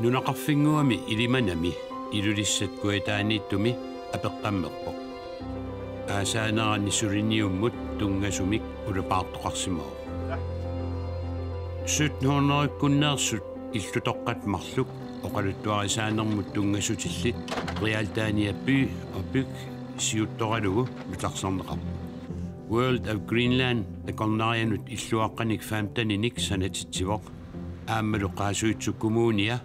Nunaqarfinguami ilimanami ilulissatkuitaaniittumi apeqqammeqpo. Aasaanarani suliniummut tungasumik ulapaartoqarsimao. Sutnuornerikkunneersut illutoqqat marluk oqaluttuarisaanermut tungasutillit realtaaniappi opik siuttoralugu lutarserneqarpu. World of Greenland takornarianut illuaqqanik faamtaninik sanatitsivoq aammalu qaasuitsukumuunia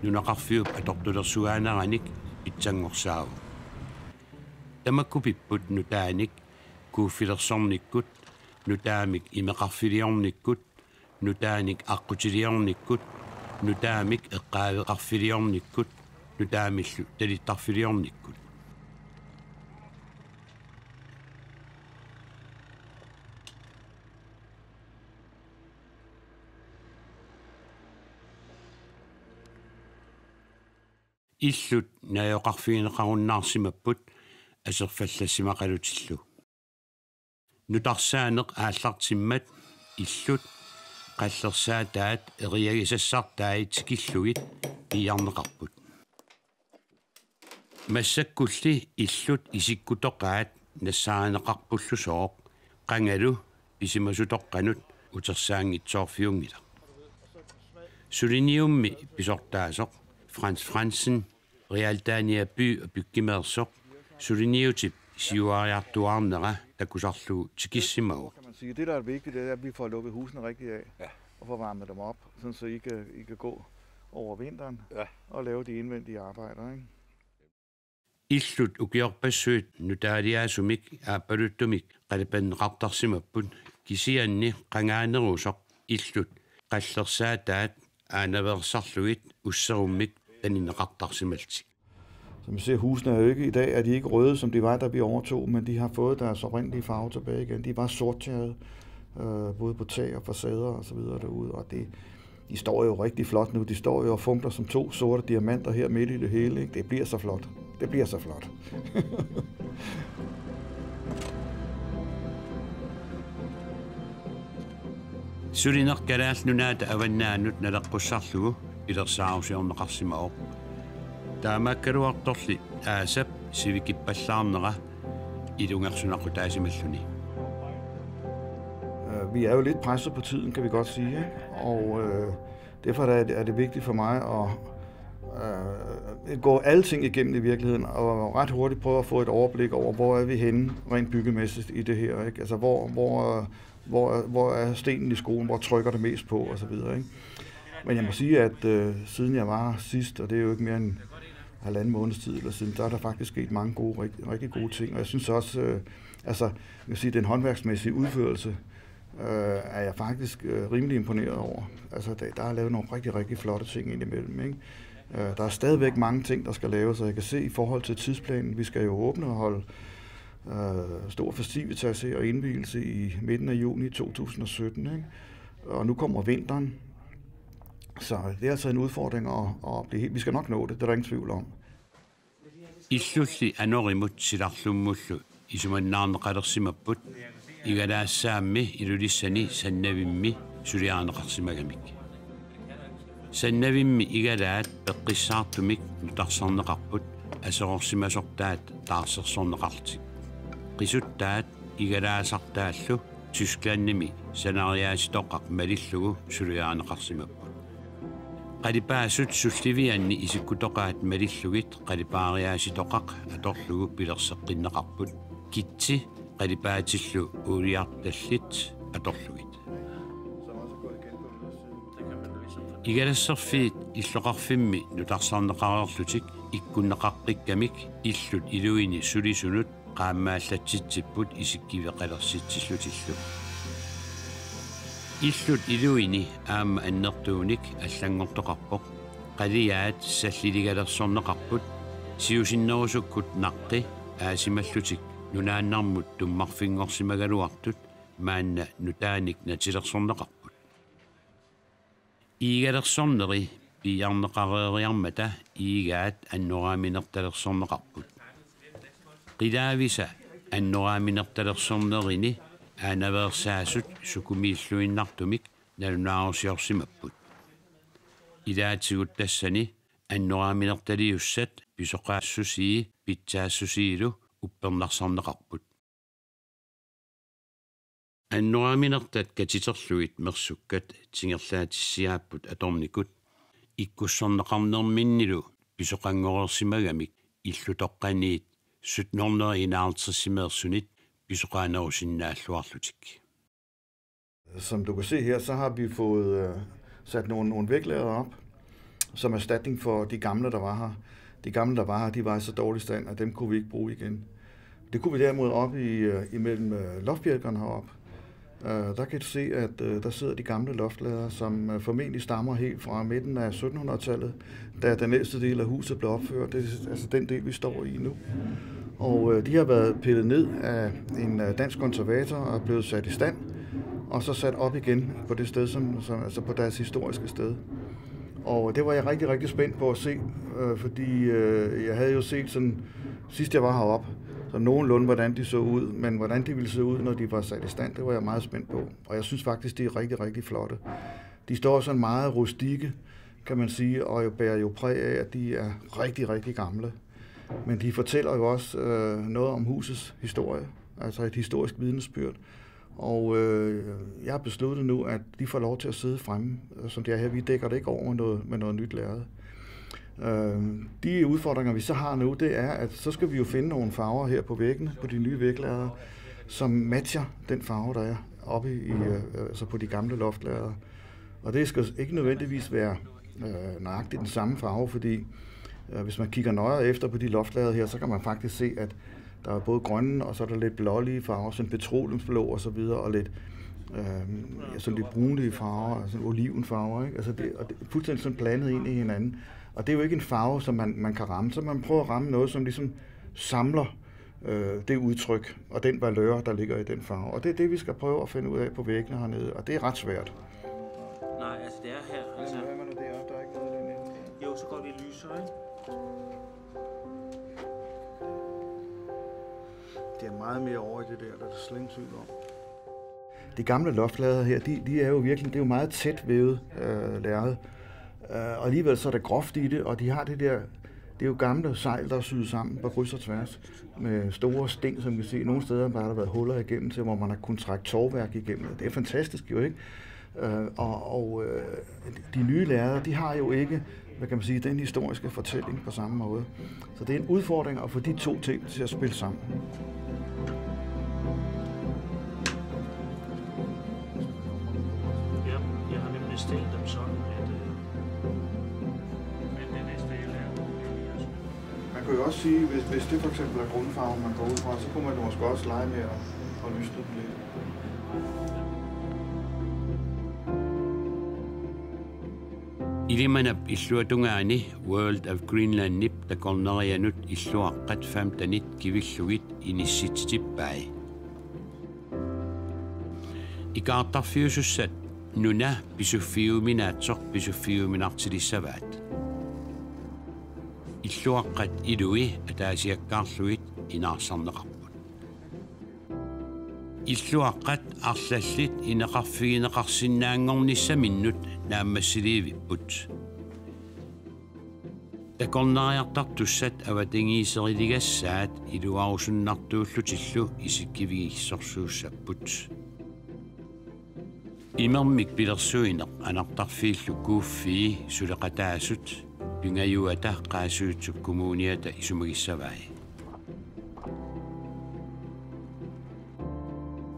nunaqarfiup atortulersugaanaranik itsangorsaau. Tamakkupipput nutaanik kuuffilersornikkut nutaamik imeqarfiliornikkut nutaanik aqqutiliornikkut nutaamik eqqaaveqarfiliornikkut nutaamillu talittarfiliornikkut. Illut najoqarfiineqarunnaarsimapput aserfallasimaqalutillu. Nutarsaaneq aallartimmat illut qallersaataat eriagisassartaait tikillugit iarneqarput. Massakkulli illut isikkutoqaat nassaaneqarpullu sooq qangalu isimasutoqqanut utersaangitsoorfiungila. Suliniummi pisortaasoq Frans Fransen realtaaniappi pykkimersoq suliniutip siuariartuarnera takusarlugu tikissimau. Det, der er vigtigt, det er, at vi får lukket husene rigtigt af og får varmet dem op, sådan så I kan gå over vinteren og lave de indvendige arbejder. Ikke? Illut ukiorpassuit nutaaliaasumik aapaluttumik qalipanneqartarsimapput kisianni qangaanerusoq illut qallersaataat aanaversarlugit usserummik taninneqartarsimaltik. Som vi ser, husene er jo ikke i dag, er de ikke røde, som de var, da vi overtog, men de har fået deres oprindelige farve tilbage igen. De er bare sorttjærede, både på tag og facader og så videre derude, og de står jo rigtig flot nu. De står jo og funkler som to sorte diamanter her midt i det hele. Ikke? Det bliver så flot. Det bliver så flot. Sulinerkalaallnunaata avannaannut nalaqqusarlugu ilersaarusiorneqarsimao. Taamakkaluartorli aasap sivikippallarnera ilungersunaqutaasimmalluni. Vi er jo lidt presset på tiden, kan vi godt sige, ikke? Og derfor er det vigtigt for mig at gå alle ting igennem i virkeligheden og ret hurtigt prøve at få et overblik over, hvor er vi henne rent byggemæssigt i det her, ikke? Altså hvor er stenen i skoen, hvor trykker det mest på og så videre, ikke? Men jeg må sige, at siden jeg var sidst, og det er jo ikke mere end halvanden måneds tid eller siden, der er der faktisk sket mange rigtig gode ting, og jeg synes også, jeg kan sige, den håndværksmæssige udførelse er jeg faktisk rimelig imponeret over. Altså, der er lavet nogle rigtig flotte ting indimellem, ikke? Der er stadigvæk mange ting, der skal laves, og jeg kan se i forhold til tidsplanen, vi skal jo åbne og holde stor festivitas her og indvielse i midten af juni 2017, ikke? Og nu kommer vinteren, så det er altså en udfordring at blive helt. Vi skal nok nå det, det er der ingen tvivl om. Illulli anorimut silarlummullu isumannaarneqalersimapput igalaasaammi ilulissani sannavimmi suliaaneqarsimagamik. Sannavimmi igalaat peqqissaartumik nutarsarneqarput asororsimasortaat taarsersorneqartik. Qisuttaat igalaasartaallu Tysklandnimi sanariaasitoqqaq malillugu suliaaneqarsimapput. Qalipaasut sullivianni isikkutoqaat malillugit qalipaariaasitoqaq atorlugu pilerseqqinneqarput kitsi qalipaatillu uliartallit atorlugit. Igalasserfiit illoqarfimmi nutarsarneqarerlutik ikkunneqaqqikkamik illut iluini sulisunut qaammaallatitsipput isikkiveqalersitillutillu. Illut iluini aamma annertuunik allangortoqarpoq qaliyaat salliligalersorneqarput siusinnerusukkut naqqi aasimallutik nunaannarmut tummarfingorsimagaluartut maanna nutaanik natilersorneqarput. Iigalersorneri piarneqareeriarmata iigaat annoraaminertalersorneqarput. Qilaavisa annoraaminertalersornerini aanaversaasut sukumiilluinnartumik nalunaarusiorsimapput. Idaatigut annoraaminertaliussat pisoqaassusi pitsaassosiilu uppernarsorneqarput. Annoraaminertat katiterluit mersukkat tingerlaatissiaapput atornikut ikkussorneqarnerminnilu pisoqanngorersimagamik illutoqqaniit sutnorneri-inaartersimeersunit pisoqaanerusinnaalluarlutik. Som du kan se her, så har vi fået sat nogle vægtlader op, som erstatning for de gamle, der var her. De gamle, der var her, de var i så dårlig stand, at dem kunne vi ikke bruge igen. Det kunne vi derimod op imellem loftbjælkerne heroppe. Der kan du se, at der sidder de gamle loftlader, som formentlig stammer helt fra midten af 1700-tallet, da den ældste del af huset blev opført. Det er altså den del, vi står i nu. Og de har været pillet ned af en dansk konservator og er blevet sat i stand, og så sat op igen på det sted, altså på deres historiske sted. Og det var jeg rigtig, rigtig spændt på at se, fordi jeg havde jo set sådan, sidst jeg var heroppe, så nogenlunde, hvordan de så ud, men hvordan de ville se ud, når de var sat i stand, det var jeg meget spændt på. Og jeg synes faktisk, de er rigtig, rigtig flotte. De står sådan meget rustikke, kan man sige, og bærer jo præg af, at de er rigtig, rigtig gamle. Men de fortæller jo også noget om husets historie, altså et historisk vidnesbyrd. Og jeg har besluttet nu, at de får lov til at sidde fremme, som det er her. Vi dækker det ikke over med noget nyt lærred. De udfordringer, vi så har nu, det er, at så skal vi jo finde nogle farver her på væggene, på de nye væglader, som matcher den farve, der er oppe altså på de gamle loftlader. Og det skal ikke nødvendigvis være nøjagtigt den samme farve, fordi hvis man kigger nøjere efter på de loftlader her, så kan man faktisk se, at der er både grønne, og så er der lidt blålige farver, sådan petroleumsblå og så videre, og lidt sådan lidt brunlige farver, altså olivenfarver, ikke? Altså det er fuldstændig sådan blandet ind i hinanden. Og det er jo ikke en farve, som man kan ramme, så man prøver at ramme noget, som ligesom samler det udtryk og den valør, der ligger i den farve. Og det er det, vi skal prøve at finde ud af på væggene hernede, og det er ret svært. Nej, altså det er her. Altså. Hvad er det deroppe? Der er ikke noget dernede. Jo, så går det lyser, ikke? Det er meget mere over i det der er slet tvivl om. De gamle loftlader her, de er jo virkelig, det er jo meget tæt vævet lærred. Og alligevel så er der groft i det, og de har det der, det er jo gamle sejl, der er syet sammen på kryds og tværs, med store sting, som vi kan se. Nogle steder har der været huller igennem til, hvor man har kunnet trække tovværk igennem. Det er fantastisk jo, ikke? De nye lærreder, de har jo ikke, hvad kan man sige, den historiske fortælling på samme måde. Så det er en udfordring at få de to ting til at spille sammen. Ja, jeg har nemlig stillet dem sådan, at det næste jeg laver. Man kan jo også sige, hvis det for eksempel er grundfarven, man går ud fra, så kunne man måske også lege med at lyse det lidt. Ilimanap illuatungaani World of Greenlandnip takornerianut illuaqqat famtanit kivillugit inissitippai. Ikaartarfiusussat nuna pisuffiuminaatsoq pisuffiuminartilissavaat. Illuaqqat ilui ataasiakkaarluit inaarsarneqarput. Illuaqqat arlallit ineqarfigineqarsinnaangornissaminnut naammassiliivipput. Takorneriartartussat avatingiiseriligassaat iluarusunnartuullutillu isikkivigissорsuussapput. Imermik pilersuineq anartarfiillu kuuffii suleqataasut pingajuata qaasuutsuk kommuniata isumagissavai.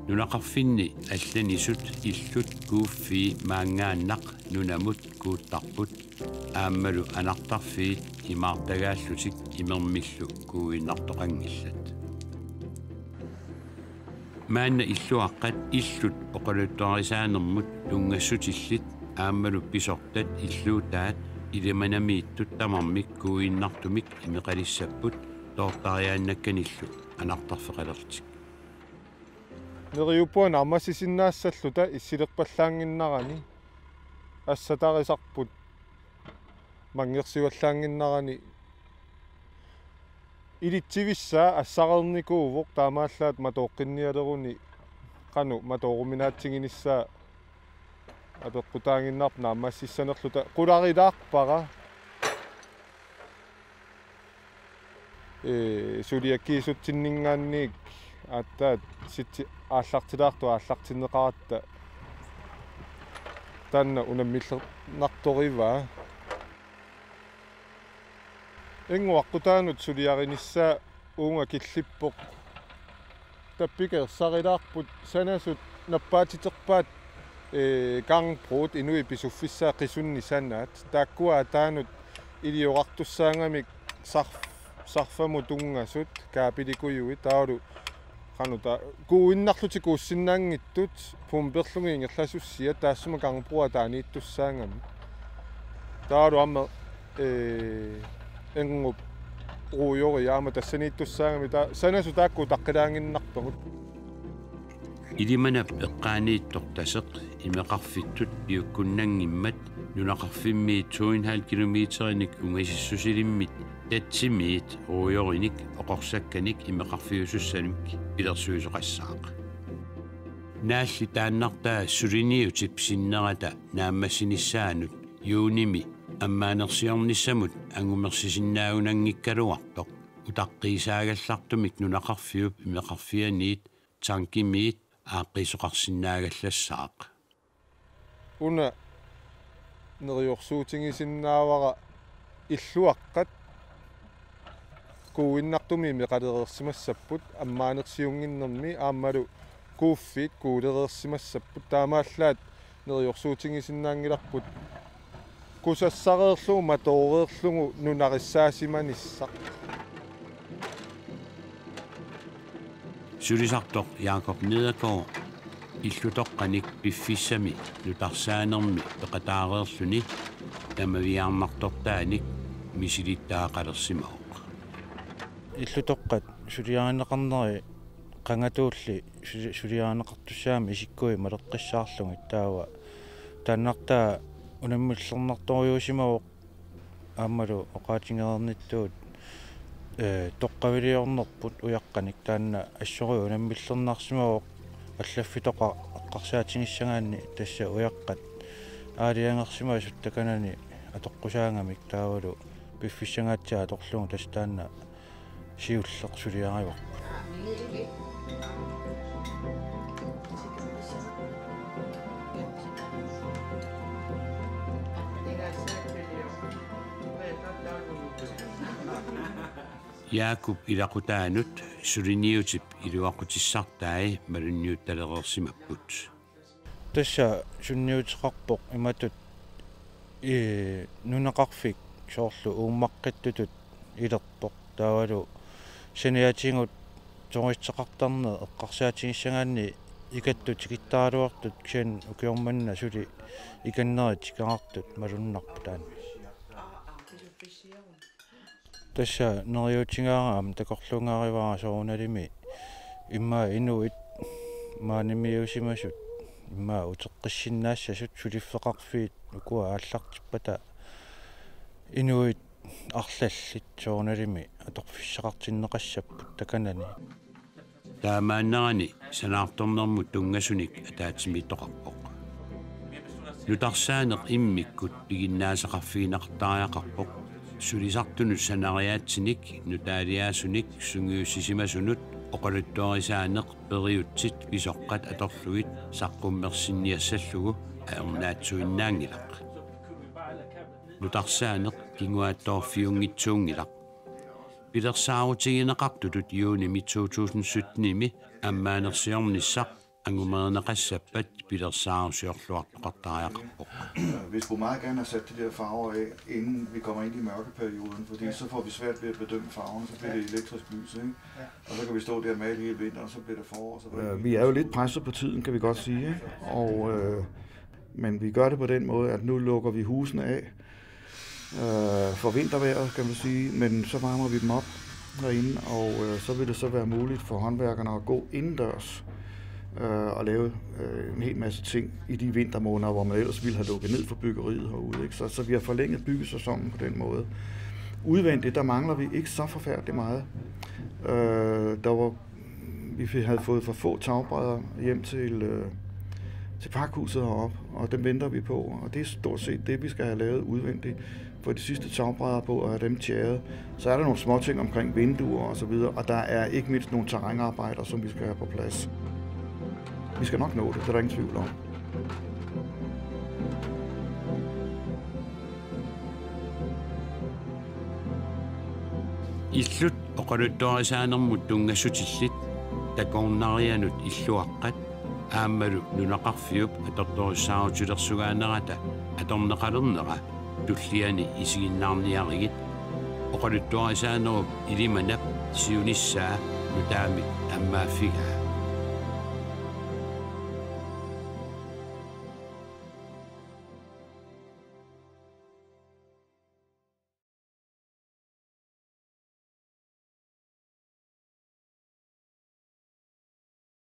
Nunaqarfinni allanisut illut kuuffii maangaannaq nunamut kuuttarput aammalu anartarfiit imaartagaallutik imermillu kuuinnartoqangillat. Maanna illuaqqat illut oqaluttorisaanermut tungassutillit aammalu pisortat illuutaat ilimanamiittut tamarmik kuuinnartumik imeqalissapput toortariaannakkanillu anartarfeqalertik. Neriuppuan ammassisinnaassalluta issileqpallaanginnarani assatarisarput mangersiuallaanginnarani ilittivissaa assaqernikuuvoq taamaallaat matooqqinnialeruni qanu matooruminaatsinginissaa атоққутаангиннарп наамассиссанерлута qularilaarpara сулиаккиисутсиннингаанниик ааттаат ситти ааллартилаарту ааллартиннеқаратта танна унаммиллернарториваа ингуаққутаанут сулиаринissaa уунга киллиппоқ таппикерсарилаарпут санасут наппаатитерпаат гангбрут инуи писуффиссаа қисунни санаат тааккуа таанут илиоқартуссаангамик сарфаму тунгасут каапиликуйуи таалу канута куиннарлути кууссиннаангиттут пумперлуги ингерласуссия таассума гангбруа таанииттуссаангами таалу амма энгуп руйори яама тассанииттуссаангами та санасу таакку таққилаангиннарпагут илиманап эққаанииттортасеқ имеқарфиттут пиуккуннангиммат нунақарфиммиит 2,5 километериник унгасиссусилиммит татсимиит руйориник оқорсакканик имеқарфиусуссаник илерсуисоқассаақ наалли тааннартаа сулиниутип синнерата нааммассиниссаанут юуними аммаанерсиорниссамут ангумерсисиннаагунангиккалуартоқ утаққисаагаллартумик нунақарфиуп имеқарфианиит тангимиит ааққисоқарсинаагаллассаақ уна нериорсуутингисиннаавара иллуаққат куиннартуми меқалерерсимассаппут аммаанерсиунгиннерми ааммалу кууффит куулерерсимассаппут таамааллаат нериорсуутингисиннаангиларпут кусассареерлугу матоореерлугу нунариссаасиманиссақ сулисартоқ Яакоб Nedergaard иллутоққаник пиффиссами нутарсаанерми пеқатаареерлүни тамавиаарнартортааник мисилиттаақалерсимаоқ иллутоққат сулиаанеқарнери қангатуулли сулиаанеқартуссаами исиккуи малеққиссаарлугит таава тааннартаа унаммиллернарторюусимавоқ ааммалу оқаатингернитtuut тоққавилиорнерпут уяққаник таанна ассору унаммиллернарсимавоқ аллаффитоқа эққарсаатингиссагаанни тасса уяққат аалиангерсимаасут таканани атоққусаангамик таавалу пиффиссагаатсаа аторлугу тас таанна сиуллеқ сулиариварпут Jaakub ilaqutaanut suliniutip iluaqutissartaai malunniuttalерерсимаппут тасса сунниутеқарпоқ иматут нунақарфик соорлу ууммаққиттутут илерпоқ таавалу саниатингут тористеқартарне эққарсаатингиссагаанни икаттут тикиттаралуартут киан укиорманна сули иканнерит тикаартут малуннарпу таан тасса нериутингаараам такорлунгааривара соруналими имма инуит маанамиусимасут имма утеққиссиннаассасут сулиффеқарфиит укуа ааллартиппата инуит арлаллит соруналими аторфиссақартиннеқассаппут таканани таамааннерани санаарторнэрмут тунгасуник атаатсимиттоқарпоқ нутарсаанеқ иммиккут пигиннаасақарфигинартаариақарпоқ сулисартунут санариаатсиник нутаалиаасуник сунгиуссисимасунут оқалуттуарисаанеқ периутсит писоққат аторлуит саққуммерсинниассаллугу аернаатсуиннаангилақ нутарсаанеқ кингуаатторфиунгитсуунгилақ пилерсаарутигинеқартутут юуними 2017-ми аммаанерсиорниссақ angumernaqassappat pilersaarusiorluartoqartariaqarpoq. Vi skulle meget gerne have sat de der farver af, inden vi kommer ind i mørkeperioden, fordi så får vi svært ved at bedømme farverne, så bliver det elektrisk lys, ikke? Og så kan vi stå der og male hele vinteren, og så bliver det forår. Så vi er jo lidt presset på tiden, kan vi godt sige, ikke? Men vi gør det på den måde, at nu lukker vi husene af for vintervejret, kan man sige, men så varmer vi dem op herinde, og så vil det så være muligt for håndværkerne at gå indendørs og lave en hel masse ting i de vintermåneder, hvor man ellers ville have lukket ned for byggeriet herude, ikke? Så vi har forlænget byggesæsonen på den måde. Udvendigt, der mangler vi ikke så forfærdeligt meget. Vi havde fået for få tagbrædder hjem til pakhuset heroppe, og dem venter vi på, og det er stort set det, vi skal have lavet udvendigt. For de sidste tagbrædder på at have dem tjæret. Så er der nogle små ting omkring vinduer og så videre, og der er ikke mindst nogle terrænarbejder, som vi skal have på plads. Vi skal nok nå det, det er der ingen tvivl om. Illut oqaluttorisaanarmut takornarianut illuaqqat aammalu nunaqarfiup atortorissaarutilersugaanерата atorneqalernera tulliani isiginnaarniarigit oqaluttorisaanеруп ilimanap siunissaa nutaamik ammaaffigaa